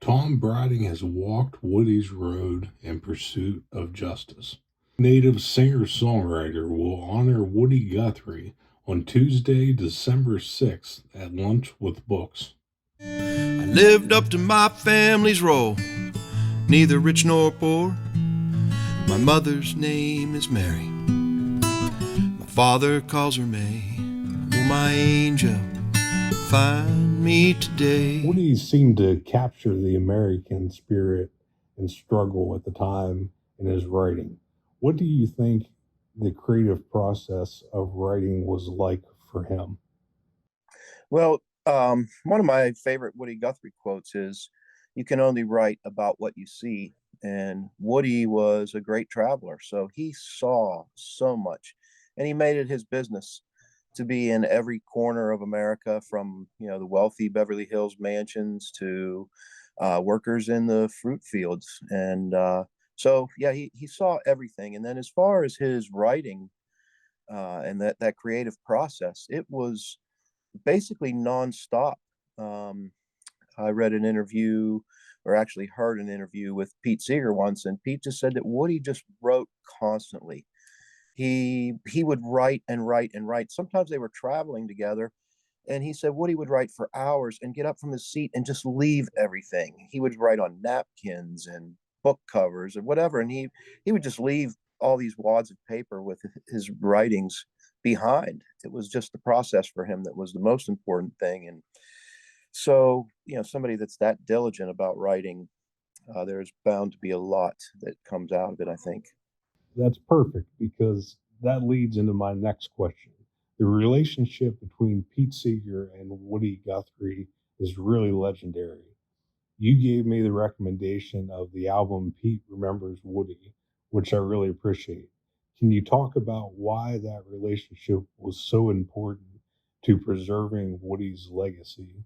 Tom Breiding has walked Woody's road in pursuit of justice. Native singer-songwriter will honor Woody Guthrie on Tuesday, December 6th at Lunch with Books. I lived up to my family's role, neither rich nor poor. My mother's name is Mary. My father calls her May. Oh, my angel, find me today. Woody seemed to capture the American spirit and struggle at the time in his writing. What do you think the creative process of writing was like for him? Well, one of my favorite Woody Guthrie quotes is, "You can only write about what you see." And Woody was a great traveler, so he saw so much, and he made it his business to be in every corner of America, from the wealthy Beverly Hills mansions to workers in the fruit fields, and so yeah, he saw everything. And then as far as his writing and that creative process, it was basically nonstop. Um, I read an interview, or actually heard an interview with Pete Seeger once, and Pete just said that Woody just wrote constantly. He would write and write and write. Sometimes they were traveling together, and he said Woody would write for hours and get up from his seat and just leave everything. He would write on napkins and book covers or whatever, and he would just leave all these wads of paper with his writings behind. It was just the process for him that was the most important thing. And so, somebody that's that diligent about writing, there's bound to be a lot that comes out of it, I think. That's perfect because that leads into my next question. The relationship between Pete Seeger and Woody Guthrie is really legendary. You gave me the recommendation of the album Pete Remembers Woody, which I really appreciate. Can you talk about why that relationship was so important to preserving Woody's legacy?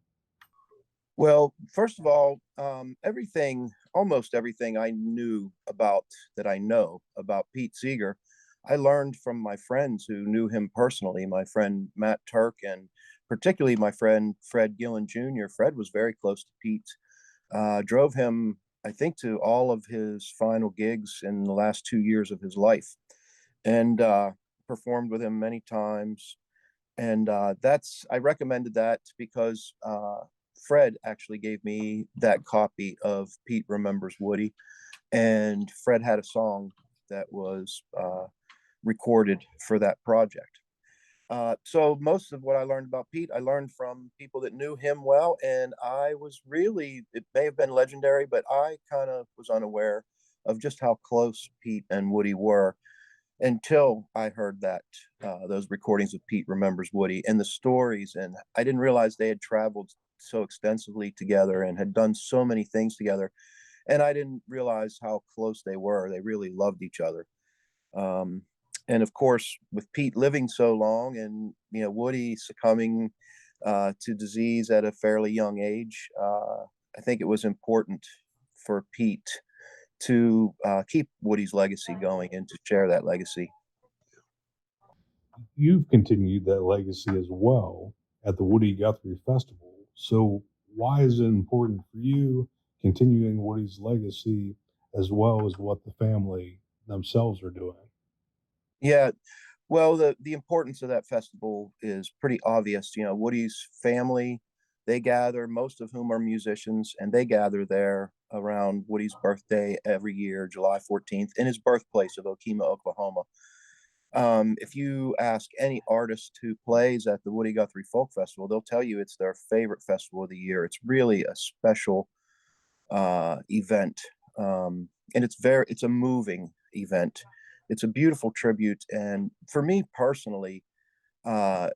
Well, first of all, almost everything that I know about Pete Seeger, I learned from my friends who knew him personally. My friend Matt Turk, and particularly my friend Fred Gillen Jr. Fred was very close to Pete. Drove him, I think, to all of his final gigs in the last 2 years of his life, and performed with him many times. And that's I recommended that because Fred actually gave me that copy of Pete Remembers Woody, and Fred had a song that was recorded for that project. So most of what I learned about Pete, I learned from people that knew him well, and it may have been legendary, but I kind of was unaware of just how close Pete and Woody were until I heard those recordings of Pete Remembers Woody and the stories. And I didn't realize they had traveled so extensively together and had done so many things together. And I didn't realize how close they were. They really loved each other. Um, and of course, with Pete living so long, and Woody succumbing to disease at a fairly young age, I think it was important for Pete to keep Woody's legacy going and to share that legacy. You've continued that legacy as well at the Woody Guthrie Festival. So, why is it important for you continuing Woody's legacy as well as what the family themselves are doing? Yeah, well, the importance of that festival is pretty obvious. Woody's family, they gather, most of whom are musicians, and they gather there around Woody's birthday every year, July 14th, in his birthplace of Okemah, Oklahoma. If you ask any artist who plays at the Woody Guthrie Folk Festival, they'll tell you it's their favorite festival of the year. It's really a special event, and it's a moving event. It's a beautiful tribute, and for me personally, uh,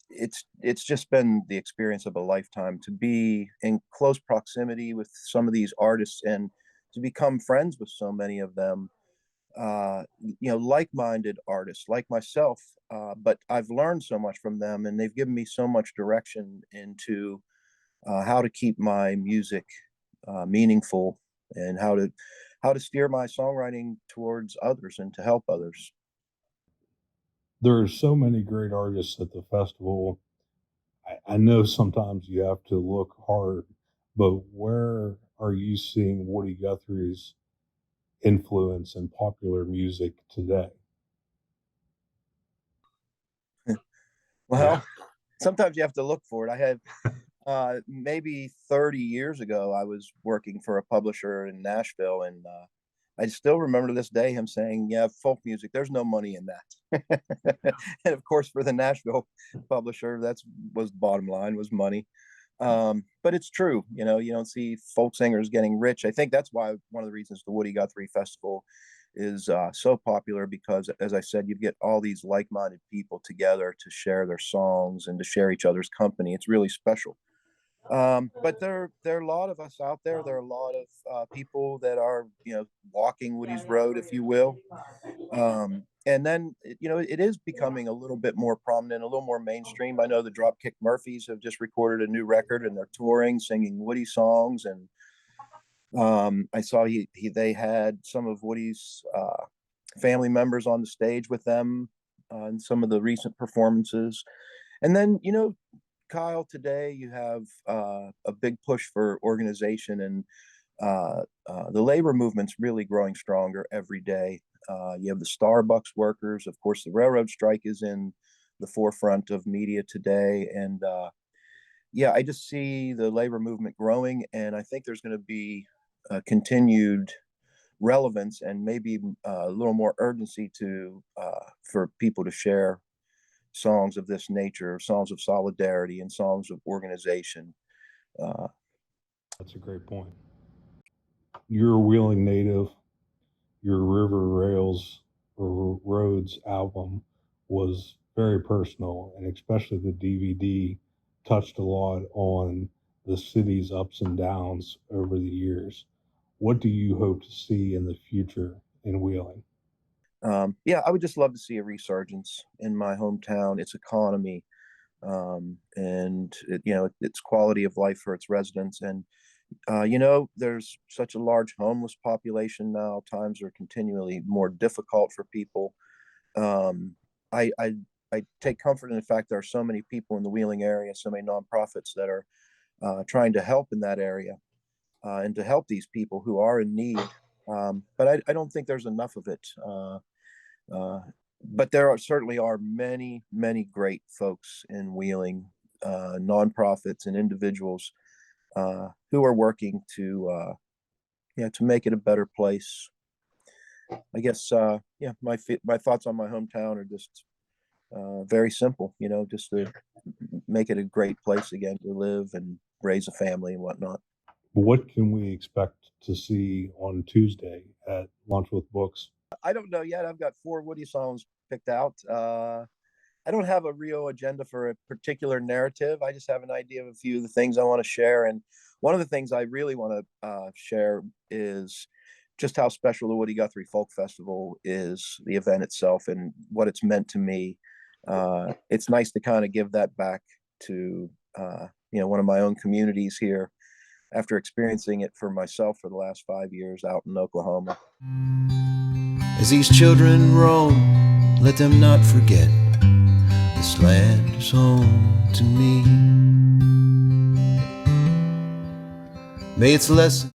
it's just been the experience of a lifetime to be in close proximity with some of these artists and to become friends with so many of them. Like-minded artists like myself, but I've learned so much from them, and they've given me so much direction into how to keep my music meaningful, and how to steer my songwriting towards others and to help others. There are so many great artists at the festival. I know sometimes you have to look hard, but where are you seeing Woody Guthrie's influence in popular music today? Well, sometimes you have to look for it. I had maybe 30 years ago, I was working for a publisher in Nashville, and I still remember to this day him saying, "Yeah, folk music, there's no money in that." And of course, for the Nashville publisher, that's was bottom line was money. But it's true, you don't see folk singers getting rich. I think that's why one of the reasons the Woody Guthrie Festival is so popular, because, as I said, you get all these like-minded people together to share their songs and to share each other's company. It's really special. But there are a lot of us out there. There are a lot of people that are, walking Woody's road, if you will. And then, it is becoming a little bit more prominent, a little more mainstream. I know the Dropkick Murphys have just recorded a new record, and they're touring, singing Woody songs. And I saw they had some of Woody's family members on the stage with them in some of the recent performances. And then, Kyle, today you have a big push for organization, and the labor movement's really growing stronger every day. You have the Starbucks workers, of course, the railroad strike is in the forefront of media today. And yeah, I just see the labor movement growing, and I think there's going to be continued relevance and maybe a little more urgency to for people to share songs of this nature, songs of solidarity and songs of organization. Uh, That's a great point. You're a Wheeling native. Your River Rails or Roads album was very personal, and especially the DVD touched a lot on the city's ups and downs over the years. What do you hope to see in the future in Wheeling? yeah, I would just love to see a resurgence in my hometown, its economy, and its quality of life for its residents. And there's such a large homeless population now. Times are continually more difficult for people. Um, I, I I take comfort in the fact there are so many people in the Wheeling area, so many nonprofits that are trying to help in that area, and to help these people who are in need. But I don't think there's enough of it. Uh, but certainly are many, many great folks in Wheeling, nonprofits and individuals who are working to make it a better place. I guess yeah, my thoughts on my hometown are just very simple. Just to make it a great place again to live and raise a family and whatnot. What can we expect to see on Tuesday at Lunch with Books? I don't know yet. I've got 4 Woody songs picked out. I don't have a real agenda for a particular narrative. I just have an idea of a few of the things I want to share. And one of the things I really want to share is just how special the Woody Guthrie Folk Festival is, the event itself, and what it's meant to me. It's nice to kind of give that back to one of my own communities here, after experiencing it for myself for the last 5 years out in Oklahoma. As these children roam, let them not forget this land is home to me. May its lesson